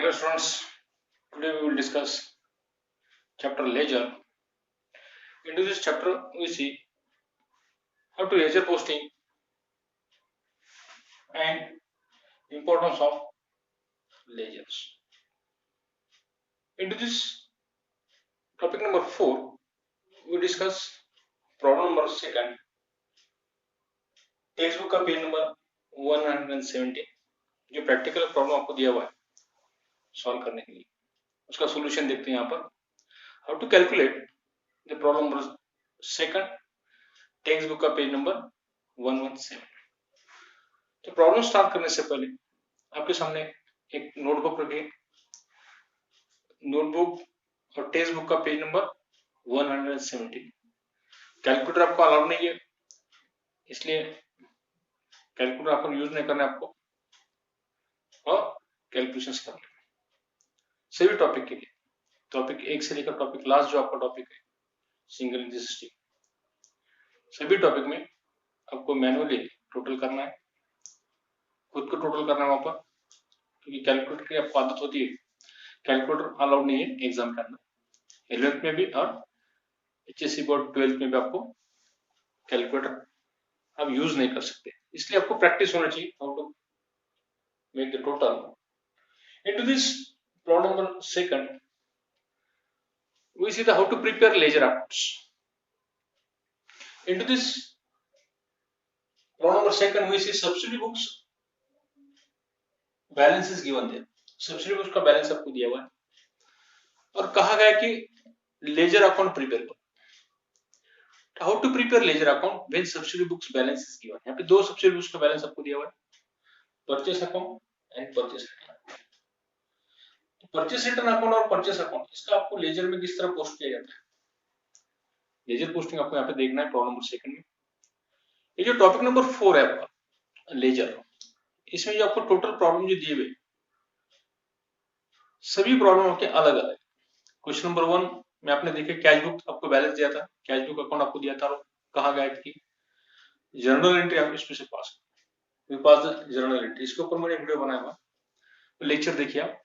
Hello students, today we will discuss chapter ledger. Into this chapter we see how to ledger posting and importance of ledgers. Into this topic number 4 we discuss problem number 2 text book का page number 170 जो practical problem आपको दिया हुआ है solve करने के लिए उसका सॉल्यूशन देखते हैं यहाँ पर how to calculate the problem number 2 text book का पेज नंबर 117। तो प्रॉब्लम स्टार्ट करने से पहले आपके सामने एक नोटबुक रखिए। नोटबुक और टेक्स्ट बुक का पेज नंबर 170। कैलकुलेटर आपको अलाउड नहीं है, इसलिए कैलकुलेटर आपको यूज नहीं करना है आपको, और कैलकुलेशंस कर लें सभी टॉपिक के लिए। टॉपिक 1 से लेकर टॉपिक लास्ट जो आपका टॉपिक है सिंगल इंच सिस्टम, सभी टॉपिक में आपको मैनुअली टोटल करना है, खुद को टोटल करना है वहां पर, क्योंकि कैलकुलेटर की आपको आदत होती है। कैलकुलेटर अलाउड नहीं है एग्जाम के अंदर, 11th में भी और HSC बोर्ड 12th में भी आपको कैलकुलेटर आप यूज नहीं कर सकते, इसलिए आपको प्रैक्टिस होना चाहिए how to make the total. Into this problem number 2 we see the how to prepare ledger accounts. Into this problem number 2 we see subsidy books balance is given there. subsidy books का balance आपको दिया हुआ है और कहा गया कि ledger account prepare करो। How to prepare ledger account when subsidy books balance is given. यहाँ पे दो सब्सिडी बुक्स का बैलेंस आपको दिया हुआ है, purchase account and purchase return. Purchase return account और परचेस अकाउंट इसका आपको लेजर में किस तरह पोस्ट किया जाता है, लेजर पोस्टिंग आपको यहाँ पे देखना है प्रॉब्लम नंबर 2 में। ये जो टॉपिक नंबर 4 है आपका लेजर, इसमें जो आपको टोटल प्रॉब्लम जो दिए हुए सभी प्रॉब्लम के अलग अलग। क्वेश्चन नंबर 1 में आपने देखे कैश बुक आपको बैलेंस दिया था, कैश बुक अकाउंट आपको दिया था और कहा गया कि जर्नल एंट्री आप इसमें से पास जर्नल एंट्री। इसके ऊपर मैंने वीडियो बनाया हुआ, लेक्चर देखिए आप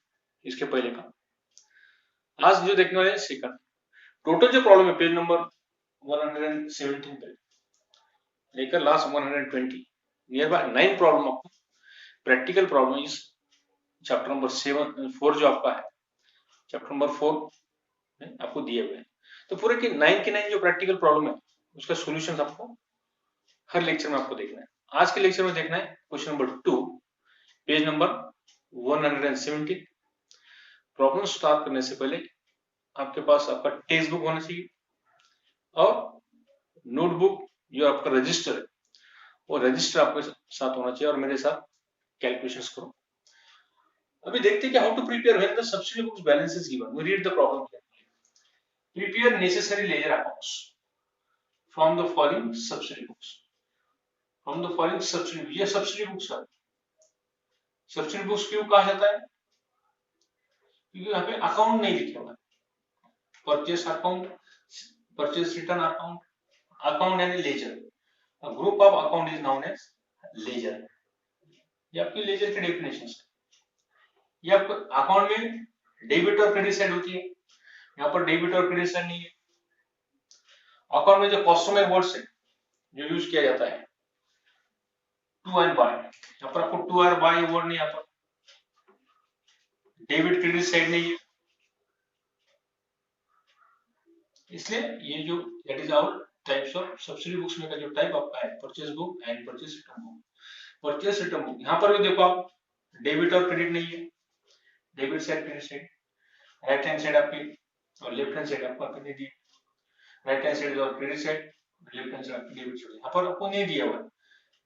इसके पहले का। आज जो देखने वाले सेकंड टोटल जो प्रॉब्लम है पेज नंबर 117 पे लेकर लास्ट 120 नियर बाय 9 प्रॉब्लम आपको प्रैक्टिकल प्रॉब्लम इस चैप्टर नंबर 4 जो आपका है चैप्टर नंबर 4 आपको दिए हुए हैं। तो पूरे के 9 के 9 जो प्रैक्टिकल प्रॉब्लम है उसका सॉल्यूशन आपको हर लेक्चर में आपको देखना है। आज के लेक्चर में देखना है question number 2 page number 170। Problem start करने से पहले आपके पास आपका टेक्स्ट बुक होना चाहिए और नोटबुक जो आपका रजिस्टर है वो रजिस्टर आपके साथ होना चाहिए और मेरे साथ कैलकुलेशंस करो। अभी देखते हैं कि how to prepare when the subsidy books balance is given. We read the problem carefully. Prepare necessary ledger accounts from the following subsidy books. From the following subsidy, ये सब्सिडी बुक्स है। Subsidy books क्यों कहा जाता है, क्योंकि यहाँ पे account नहीं लिखे हुआ है। Purchase account, purchase return account, account यानी laser, a group of account is known as ledger। ये आपकी लेजर की डेफिनेशन है। ये आपको अकाउंट में डेबिट और क्रेडिट साइड होती है, यहाँ पर डेबिट और क्रेडिट साइड नहीं है। अकाउंट में जो कस्टमर वर्ड्स है जो यूज किया जाता है टू एंड बाय, यहाँ पर आपको टू और बाय वर्ड नहीं, यहाँ पर डेबिट क्रेडिट साइड नहीं है, इसलिए ये जो that is our types of subsidy books में का जो टाइप आपका है purchase book and purchase return book. Purchase return book यहाँ पर भी देखो आप डेबिट और क्रेडिट नहीं है, debit side credit side, right hand side आपकी और लेफ्ट हैंड साइड आपको नहीं दी, राइट हैंड साइड और credit side, left hand side आपकी डेबिट साइड, यहाँ पर आपको नहीं दिया हुआ है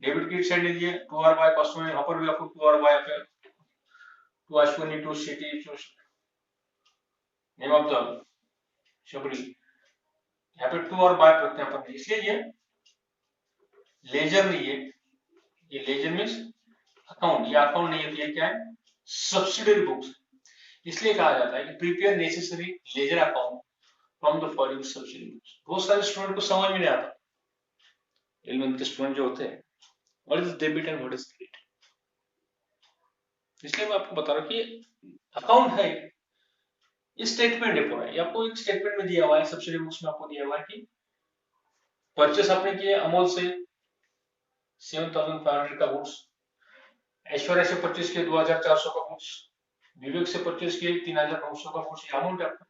डेबिट क्रेडिट साइड नहीं दिया। टू आर बाय कस्टमर, यहाँ पर भी आपको to are by pay to Ashwini to city to name of the Shabari, यहाँ पे टू और बाय प्रत्यय पर नहीं, इसलिए ये लेजर नहीं है। ये लेजर मींस अकाउंट, ये अकाउंट नहीं है, ये क्या है सब्सिडरी बुक्स। इसलिए कहा जाता है कि prepare necessary ledger account from the following subsidiary books. बहुत सारे स्टूडेंट को समझ में नहीं आता, 11th के स्टूडेंट जो होते हैं what is debit and what is credit. इसलिए मैं आपको बता रहा हूँ कि अकाउंट है, ये स्टेटमेंट है पूरा, ये आपको एक स्टेटमेंट में दिया हुआ है, सब्सिडी बुक्स में आपको दिया हुआ है कि परचेस आपने किए अमूल से 7,500 का गुड्स, ऐश्वर्या से परचेस किए 2,400 का गुड्स, विवेक से परचेस किए 3,900 का गुड्स, ये अमाउंट है आपका।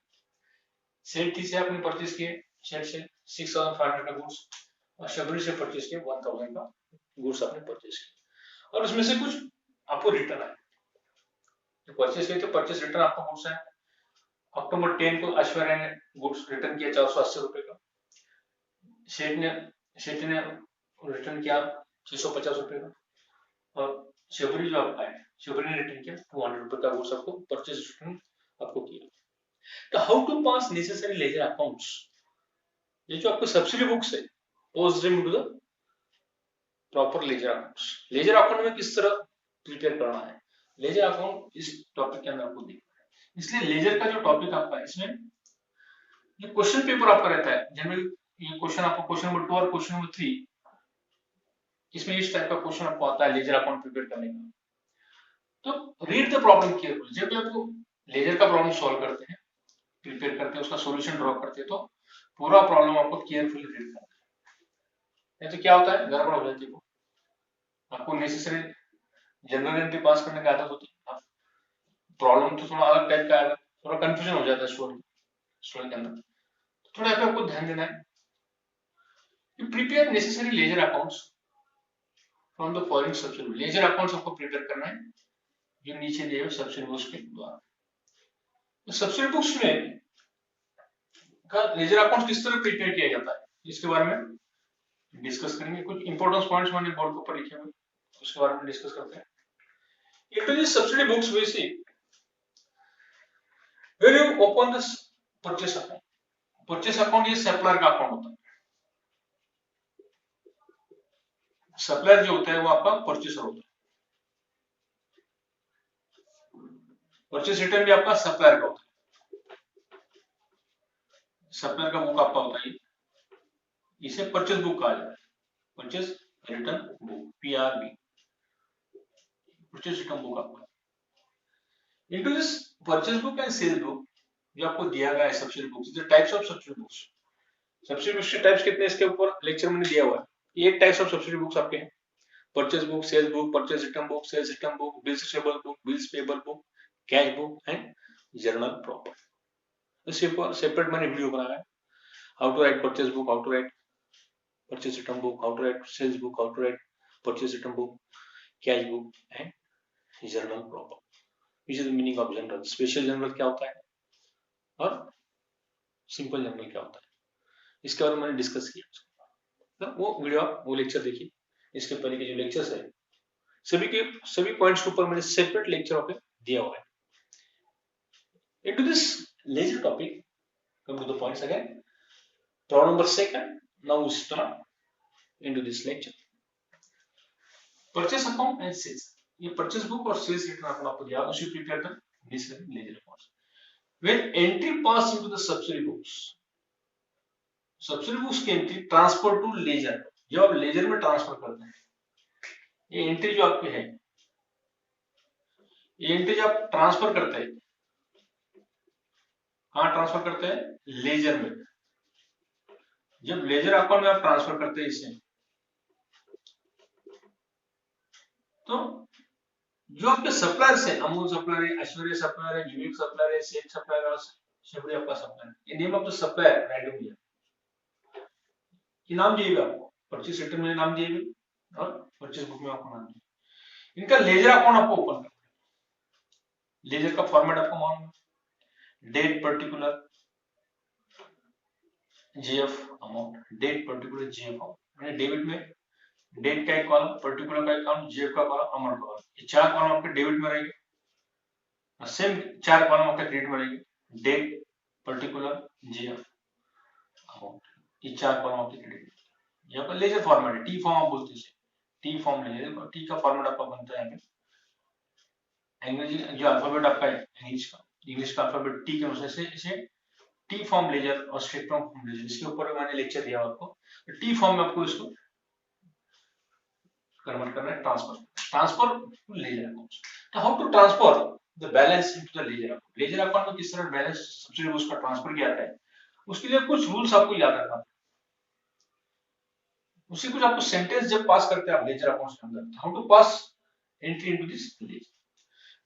सेठ से आपने परचेस किए, सेठ से 6,500 का गुड्स, और शबरी से परचेस किए 1,000 का गुड्स आपने परचेस किया, और उसमें से कुछ आपको रिटर्न आए, जो परचेस किए थे परचेस रिटर्न आपका गुड्स है। अक्टूबर 10 को ऐश्वर्या ने गुड्स रिटर्न किया 480 रुपए का, सेठ ने रिटर्न किया 650 रुपए का, और शबरी जो आपका है, शबरी ने रिटर्न किया 200 रुपए का गुड्स आपको परचेस रिटर्न आपको किया। तो how to pass necessary ledger accounts, ये जो आपको सब्सिडी बुक्स है, post them to the proper ledger accounts. Ledger account में किस तरह प्रिपेयर करना है, लेजर अकाउंट इस टॉपिक के अंदर आपको देखना है। इसलिए लेजर का जो टॉपिक आपका है, इसमें ये क्वेश्चन पेपर आपका रहता है जनरल, ये क्वेश्चन आपको क्वेश्चन नंबर 2 और क्वेश्चन नंबर 3, इसमें इस टाइप का क्वेश्चन आपको आता है लेजर अकाउंट प्रिपेयर करने का। तो रीड द प्रॉब्लम केयरफुली, जब भी आपको लेजर का प्रॉब्लम सॉल्व करते हैं, प्रिपेयर करते हैं, उसका सॉल्यूशन ड्रॉ करते हैं, तो पूरा प्रॉब्लम आपको केयरफुली रीड करना है, नहीं तो क्या होता है, गड़बड़ हो जाती है, आपको नेसेसरी जनरल एंट्री पास करने की आदत होती है, प्रॉब्लम तो थोड़ा अलग टाइप का आएगा, थोड़ा कंफ्यूजन हो जाता है स्टूडेंट के अंदर, तो थोड़ा यहाँ पे आपको ध्यान देना है। You prepare necessary ledger accounts from the following subsidiary, laser accounts आपको प्रिपेयर करना है, जो नीचे दिए हुए सब्सिडी बुक्स के द्वारा। तो सब्सिडी बुक्स में का लेजर अकाउंट्स किस तरह प्रिपेयर किया जाता है, इसके बारे में डिस्कस करेंगे। कुछ इंपॉर्टेंट पॉइंट्स मैंने बोर्ड के ऊपर लिखे हुए, उसके बारे में डिस्कस करते हैं। Into the subsidy books we see when you open this purchase account, purchase account ये सप्लायर का अकाउंट होता है, सप्लायर जो होता है वो आपका परचेसर होता है, परचेस रिटर्न भी आपका सप्लायर का होता है, सप्लायर का बुक आपका होता है, इसे परचेस बुक कहा जाता है, purchase return book, PRB, purchase return book आपका। Into this purchase book and sale book जो आपको दिया गया है subsidy books, the types of subsidy books, subsidy books के टाइप्स कितने इसके ऊपर लेक्चर में दिया हुआ है, ये टाइप्स ऑफ सब्सिडी बुक्स आपके हैं, purchase book, sales book, purchase return book, sales return book, bills receivable book, bills payable book, cash book and journal proper. Separate मैंने वीडियो बनाया है, how to write purchase book, how to write purchase return book, how to write sales book, how to write purchase return book, cash book and journal proper. Which is the meaning of general, special general क्या होता है और simple general क्या होता है, इसके बारे में मैंने डिस्कस किया। तो वो वीडियो वो लेक्चर देखिए, इसके पहले के जो लेक्चर्स है सभी पॉइंट्स के ऊपर मैंने सेपरेट लेक्चर पे दिया हुआ है। Into this ledger topic, come to the points again. Problem number 2, now we start into this lecture. Purchase account and sales, ये परचेस बुक और सेल्स रिटर्न अकाउंट आपको दिया, उसी प्रिपेयर कर necessary ledger accounts. When entry pass into the subsidy books, subsidy books की entry transfer to laser, जब आप laser में ट्रांसफर करते हैं, ये एंट्री जो आपकी है, ये एंट्री जब आप ट्रांसफर करते हैं, कहां ट्रांसफर करते हैं, लेजर में। जब लेजर अकाउंट में आप ट्रांसफर करते हैं इसे, तो जो आपके सप्लायर्स है, अमूल सप्लायर है, ऐश्वर्या सप्लायर है, विवेक सप्लायर है, सेठ सप्लायर है, शबरी आपका सप्लायर, ये name of the supplier random दिया, ये नाम दिए हुए आपको, परचेस रिटर्न में नाम दिए हुए और परचेस बुक में आपको नाम दिए। इनका लेजर अकाउंट आपको ओपन करना है, लेजर का फॉर्मेट आपको मालूम है, date particular JF amount, date particular JF amount, मैंने डेबिट में डेट का एक कॉलम, पर्टिकुलर का एक कॉलम, जीएफ का कॉलम, अमाउंट का कॉलम, ये 4 कॉलम आपके डेबिट में रहेंगे, सेम 4 कॉलम आपके क्रेडिट में रहेंगे, डेट पर्टिकुलर जीएफ अमाउंट, ये 4 कॉलम आपके क्रेडिट। यहाँ पर लेजर फॉर्मेट है, टी फॉर्म आप बोलते हैं, टी फॉर्म लेजर, टी का फॉर्मेट आपका बनता है अंग्रेजी जो अल्फाबेट आपका है इंग्लिश का अल्फाबेट टी के अनुसार से इसे टी फॉर्म लेजर और स्पेक्ट्रम फॉर्म लेजर, इसके ऊपर मैंने लेक्चर दिया आपको। टी फॉर्म में आपको इसको कन्वर्ट करना है, ट्रांसफर टू लेजर अकाउंट्स। तो how to transfer the balance into the ledger account. Ledger account में किस तरह बैलेंस सब्सिडी बुक्स का ट्रांसफर किया जाता है, उसके लिए कुछ रूल्स आपको याद रखना। उसी कुछ आपको सेंटेंस जब पास करते हैं आप लेजर अकाउंट के अंदर, how to pass entry into this ledger.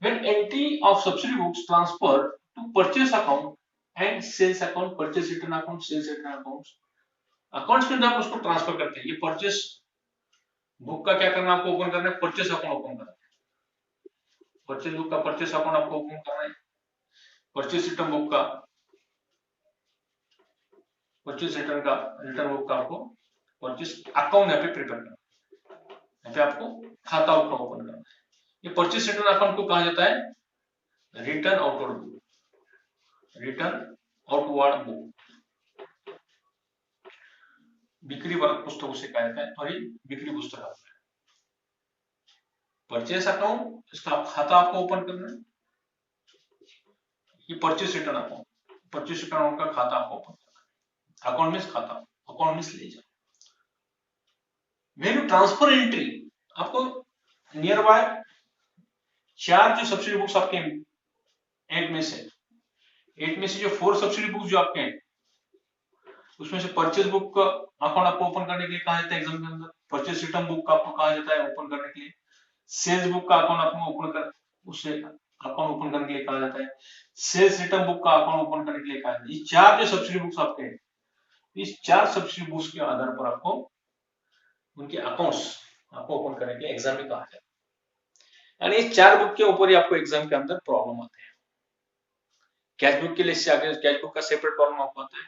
When entry of subsidy books transfer to purchase account and sales account, purchase return account, sales return account, accounts के अंदर आप उसको ट्रांसफर करते हैं। ये परचेस बुक का क्या करना, आपको ओपन करना है, परचेस अकाउंट ओपन करना है। परचेस बुक का परचेस अकाउंट आपको ओपन करना है। परचेस रिटर्न बुक का, परचेस रिटर्न का, रिटर्न बुक का आपको परचेस अकाउंट यहाँ पे प्रिपेयर करना है, यहाँ पे आपको खाता आपका ओपन करना है। ये परचेस रिटर्न अकाउंट को कहा जाता है return outward book, return outward book, बिक्री वर्ग पुस्तक उसे कहा जाता है, और ये बिक्री पुस्तक आता है। परचेस अकाउंट, इसका खाता आपको ओपन करना है। ये purchase return account, purchase return account का खाता आपको ओपन करना है। अकाउंट मींस खाता, account means ledger. When you transfer entry, आपको नियर बाय 4 जो सब्सिडी बुक्स आपके 8 में से जो 4 सब्सिडी बुक्स जो आपके हैं, उसमें से परचेस बुक का अकाउंट आपको ओपन करने के लिए कहा जाता है एग्जाम के अंदर। परचेस रिटर्न बुक का आपको कहा जाता है ओपन करने के लिए। सेल्स बुक का अकाउंट आपको ओपन कर, उससे अकाउंट ओपन करने के लिए कहा जाता है। सेल्स रिटर्न बुक का अकाउंट ओपन करने के लिए कहा जाता है। ये 4 जो सब्सिडी बुक्स आपके हैं, इस 4 सब्सिडी बुक्स के आधार पर आपको उनके अकाउंट्स आपको ओपन करने के लिए एग्जाम में कहा जाता है। यानी इस 4 बुक के ऊपर ही आपको एग्जाम के अंदर प्रॉब्लम आते हैं। कैश बुक के लिए इससे आगे कैश बुक का सेपरेट प्रॉब्लम आपको आता है,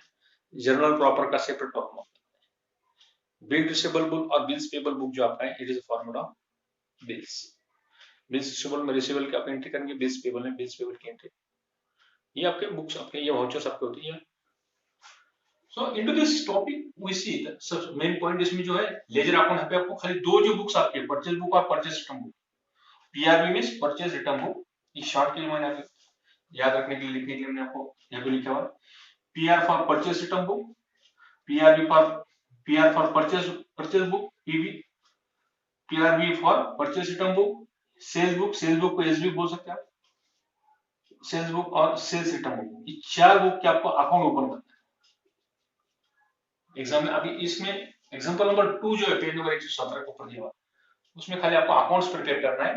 जर्नल प्रॉपर का सेपरेट प्रॉब्लम आता है। बिल रिसीवेबल बुक और बिल्स पेबल बुक जो आपका है, it is a format of bills. Bills receivable में रिसीवेबल की आप एंट्री करेंगे, बिल्स पेबल में बिल्स पेबल की एंट्री। ये आपके बुक्स, आपके ये वाउचर्स आपके होती है। So into this topic we see the main point इसमें जो है लेजर अकाउंट पे आपको खाली 2 जो बुक्स आपके परचेज बुक और purchase return book, PRB means purchase return book. इस शॉर्ट के लिए मैंने याद रखने के लिए लिखने के लिए मैंने आपको यहाँ पे लिखा हुआ PR for purchase return book, PRB for purchase book, PB PRB for purchase return book, sales book को एसबी बोल सकते हैं आप, सेल्स बुक और सेल्स रिटर्न बुक, ये 4 बुक के आपको अकाउंट ओपन करना है एग्जाम में। अभी इसमें एग्जांपल नंबर 2 जो है पेज नंबर 117 के ऊपर दिया हुआ, उसमें खाली आपको अकाउंट्स प्रिपेयर करना है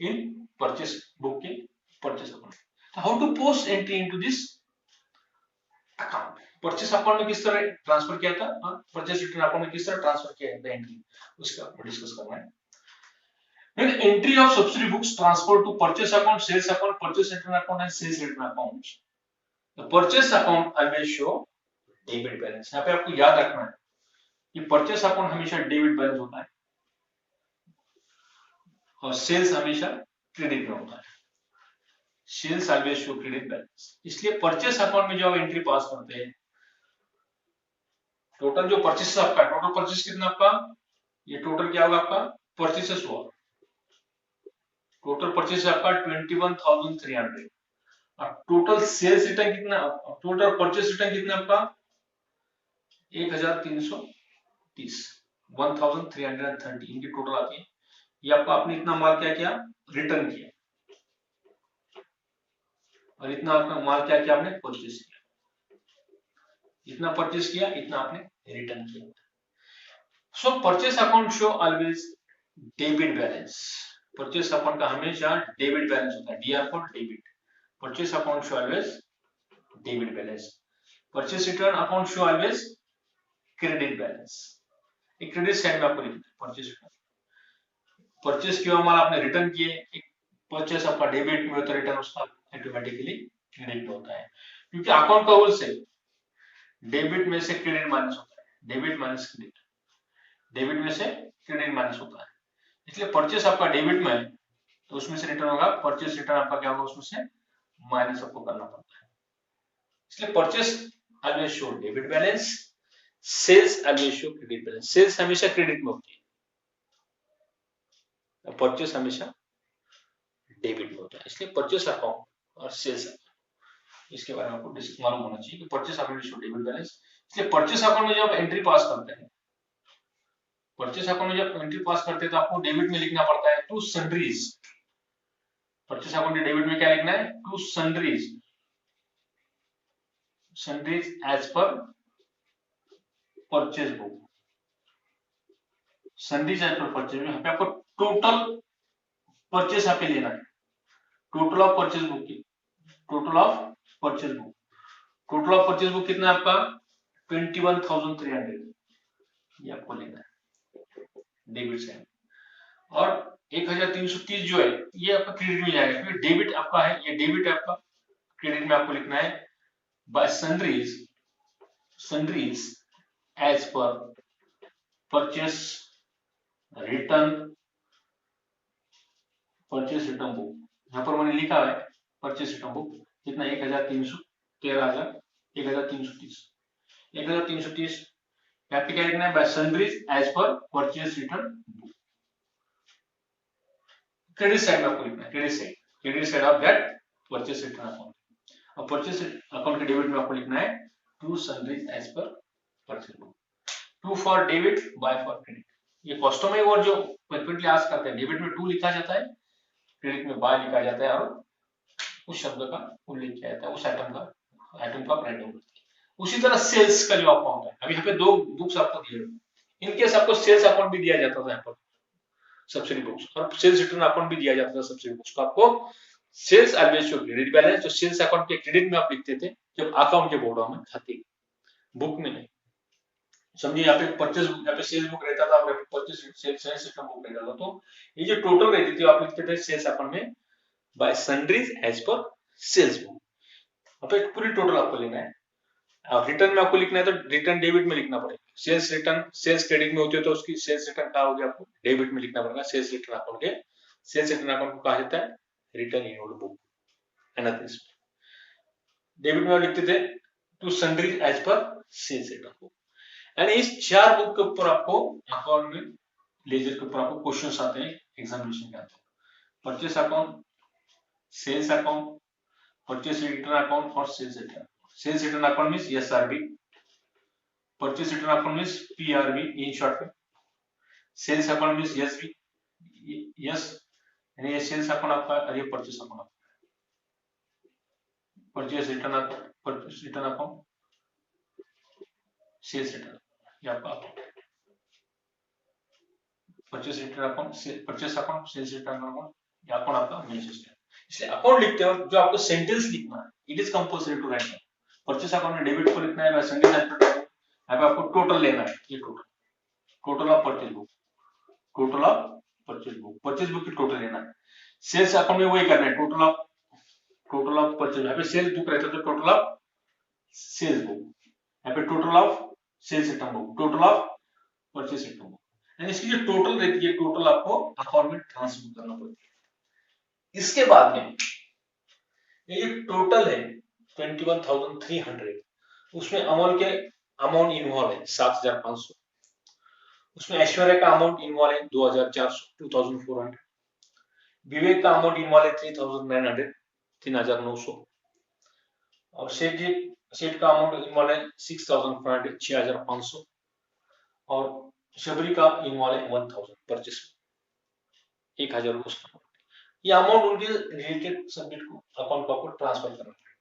इन परचेस बुक के परचेस अकाउंट। तो how to post entry into this account, purchase account में किस तरह ट्रांसफर किया था और परचेस रिटर्न अकाउंट में किस तरह ट्रांसफर किया था एंट्री, उसका आपको डिस्कस करना है। When entry of subsidy books transfer to purchase account, sales account, purchase return account and sales return accounts, the purchase account always show debit balance. यहाँ पे आपको याद रखना है कि परचेस अकाउंट हमेशा डेबिट बैलेंस होता है और सेल्स हमेशा क्रेडिट में होता है। Sales always show credit balance. इसलिए परचेस अकाउंट में जो आप एंट्री पास करते हैं, टोटल जो परचेस आपका, टोटल परचेस कितना आपका, ये टोटल क्या होगा आपका परचेसेस हुआ, टोटल परचेस आपका 21,300 और टोटल सेल्स रिटर्न कितना, टोटल परचेस रिटर्न कितना आपका 1,330, 1,330 इनकी टोटल आती है। ये आपका आपने इतना माल क्या किया, रिटर्न किया, और इतना आपका माल क्या किया आपने परचेस किया, इतना परचेस किया, इतना आपने रिटर्न किया। So purchase account show always debit balance. Purchase account का हमेशा डेबिट बैलेंस होता है, DR for debit. Purchase account show always debit balance. Purchase return account show always credit balance. एक क्रेडिट साइड में आपको लिखना है परचेस रिटर्न, परचेस किया माल आपने रिटर्न किए, एक परचेस आपका डेबिट में होता है, रिटर्न उसका ऑटोमेटिकली क्रेडिट में होता है, क्योंकि अकाउंट का रूल से डेबिट में से क्रेडिट माइनस होता है, डेबिट माइनस क्रेडिट, डेबिट में से क्रेडिट माइनस होता है। इसलिए परचेस आपका डेबिट में है तो उसमें से रिटर्न होगा, परचेस रिटर्न आपका क्या होगा, उसमें से माइनस आपको करना पड़ता है। इसलिए purchase always show debit balance, sales always show credit balance. Sales हमेशा क्रेडिट में होती है, परचेस हमेशा डेबिट में होता है। इसलिए परचेस अकाउंट और सेल्स अकाउंट, इसके बारे में आपको मालूम होना चाहिए कि purchase account show debit balance. इसलिए परचेस अकाउंट में जब एंट्री पास करते हैं, परचेस अकाउंट में जब एंट्री पास करते हैं तो आपको डेबिट में लिखना पड़ता है टू सन्ड्रीज, परचेस अकाउंट के डेबिट में क्या लिखना है, to sundries as per purchase book. Sundries as per purchase book, यहाँ पे आपको टोटल परचेस यहाँ पे लेना है, टोटल ऑफ परचेज बुक की, total of purchase book, total of purchase book कितना है आपका 21,300, ये आपको लेना है डेबिट साइड। और 1330 जो है ये आपका क्रेडिट में जाएगा, क्योंकि डेबिट आपका है, ये डेबिट है आपका, क्रेडिट में आपको लिखना है by sundries as per purchase return book. यहाँ पर मैंने लिखा है परचेस रिटर्न बुक कितना 1330 यहाँ पे क्या लिखना है, by sundries as per purchase return book. Credit side में आपको लिखना है, credit side of that purchase return account. और परचेस अकाउंट के डेबिट में आपको लिखना है to sundries as per purchase book, to for debit by for credit. ये कस्टमर और जो फ्रीक्वेंटली आस्क करते हैं, डेबिट में टू लिखा जाता है, क्रेडिट में बाय लिखा जाता है, और उस शब्द का उल्लेख किया जाता है, उस आइटम का प्राइस डाउन। उसी तरह सेल्स का जो अकाउंट है, अभी यहाँ पे दो बुक्स आपको दिए, इनकेस आपको सेल्स अकाउंट भी दिया जाता था यहाँ पर सब्सिडी बुक्स, और सेल्स रिटर्न अकाउंट भी दिया जाता था सब्सिडी बुक्स को, आपको sales always show credit balance, जो सेल्स अकाउंट के क्रेडिट में आप लिखते थे जब अकाउंट के बोर्ड में खाते, बुक में नहीं। समझिए यहाँ पे परचेज बुक, यहाँ पे सेल्स बुक रहता था, और परचेज सेल्स रिटर्न बुक रहता था, तो ये जो टोटल रहती थी आप लिखते थे सेल्स अकाउंट में by sundries as per sales book. अब एक पूरी टोटल आपको लेना है, और रिटर्न में आपको लिखना है तो रिटर्न डेबिट में लिखना पड़ेगा। सेल्स रिटर्न सेल्स क्रेडिट में होती है तो उसकी सेल्स रिटर्न क्या होगी, आपको डेबिट में लिखना पड़ेगा। सेल्स रिटर्न अकाउंट के सेल्स रिटर्न अकाउंट को कहा जाता है return inward book. Debit में लिखते थे to sundries as per sales return book. यानी इस चार बुक के ऊपर आपको अकाउंट में लेजर के ऊपर आपको क्वेश्चंस आते हैं एग्जामिनेशन के अंदर, purchase account, sales account, purchase return account और sales return. Sales return account means SRB, purchase return account means PRB in short में, sales account means SB, yes यानी ये सेल्स अकाउंट आपका और ये purchase account, purchase return account, sales return, ये आपका purchase return account, purchase account, sales return account, ये account आपका मेन सिस्टम। इसलिए अकाउंट लिखते हो जो आपको सेंटेंस लिखना है, it is compulsory to write. Purchase account में डेबिट को लिखना है, बाय सन्ड्रीज एज पर, यहाँ पे आपको टोटल लेना है, ये total of purchase book, total of purchase book की टोटल लेना है। सेल्स अकाउंट में वही करना है, टोटल ऑफ परचेज, यहाँ पे सेल्स बुक रहता है तो टोटल ऑफ सेल्स बुक, यहाँ पे total of sales return book, total of purchase return book. यानी इसकी जो टोटल रहती है, टोटल आपको अकाउंट में ट्रांसफर करना पड़ता है। इसके बाद में ये जो टोटल है 21,300, उसमें अमोल के अमाउंट इन्वॉल्व है 7,500, उसमें ऐश्वर्या का अमाउंट इन्वॉल्व है 2,400 2,400, विवेक का अमाउंट इन्वॉल्व है 3,900 3,900, और सेठ का अमाउंट इन्वॉल्व है 6,500 6,500, और शबरी का इन्वॉल्व है 1,000 परचेस 1,000 रुपये। ये अमाउंट उनके रिलेटेड सब्जेक्ट को अकाउंट को आपको ट्रांसफर करना पड़ेगा।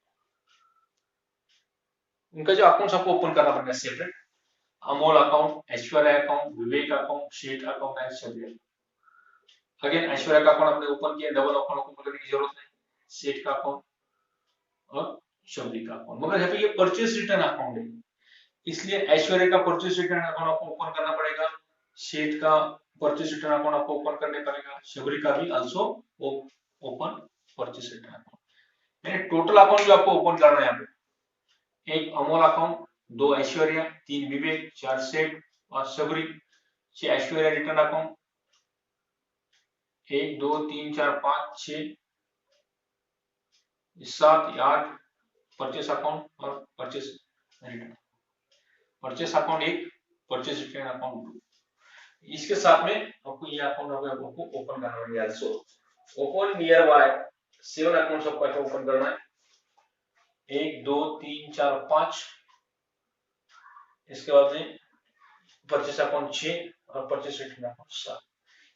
उनका जो अकाउंट आपको ओपन करना पड़ेगा separate, Amol account, Aishwarya account, Vivek account, Sheth account and Shabari. Again Aishwarya का अकाउंट आपने ओपन किया, डबल अकाउंट ओपन करने की जरूरत नहीं, सेठ का अकाउंट और शबरी का अकाउंट। मगर यहाँ पे ये परचेस रिटर्न अकाउंट है, इसलिए ऐश्वर्या का परचेस रिटर्न अकाउंट आपको ओपन करना पड़ेगा, शेठ का परचेस रिटर्न अकाउंट आपको ओपन करने पड़ेगा, शबरी का भी also open purchase return account. यानी टोटल अकाउंट जो आपको ओपन करना है यहाँ पे, एक अमोल अकाउंट, 2 ऐश्वर्या, 3 विवेक, 4 सेठ और Shabari, 6 Aishwarya return account, 1 2 3 4 5 6 7 8 purchase account और purchase return, purchase account 1, purchase return account 2। इसके साथ में आपको ये अकाउंट आपको ओपन करना है, also open near by 7 accounts आपको ओपन करना है, 1 2 3 4 5, इसके बाद में परचेस अकाउंट 6 और परचेस रिटर्न अकाउंट 7।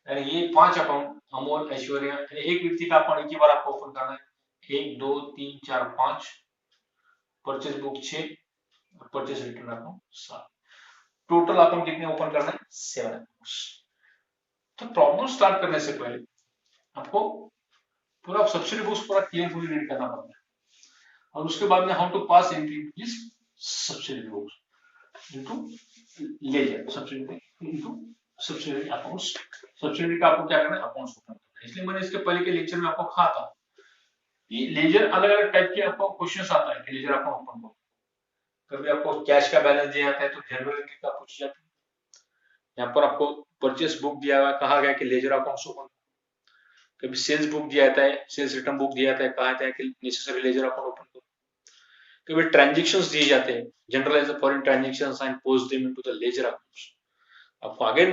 यानी ये 5 अकाउंट अमोल, ऐश्वर्या, एक व्यक्ति का अकाउंट एक ही बार आपको ओपन करना है। 1 2 3 4 5, purchase book 6, purchase return account 7, total account कितने ओपन करना है? 7 अकाउंट्स। तो प्रॉब्लम स्टार्ट करने से पहले आपको पूरा सब्सिडी बुक्स पूरा केयरफुली रीड करना पड़ता है, और उसके बाद में how to pass entry this subsidy books into ledger, subsidy into subsidy accounts. Subsidy का आपको क्या करना है? अकाउंट्स ओपन करना है। इसलिए मैंने इसके पहले के लेक्चर में आपको कहा था ये लेजर अलग अलग टाइप के आपको क्वेश्चन आता है कि लेजर अकाउंट ओपन करो। कभी आपको कैश का बैलेंस दिया जाता है तो जनरल एंट्री का पूछ जाता है। यहाँ पर आपको परचेस बुक दिया हुआ है, कहा गया कि लेजर अकाउंट्स ओपन। कभी सेल्स बुक दिया जाता है, सेल्स रिटर्न बुक दिया जाता है, कहा जाता है कि नेसेसरी लेजर अकाउंट ओपन करो। कभी ट्रांजेक्शंस दिए जाते हैं, general as foreign transactions and post them into the ledger accounts. आपको अगेन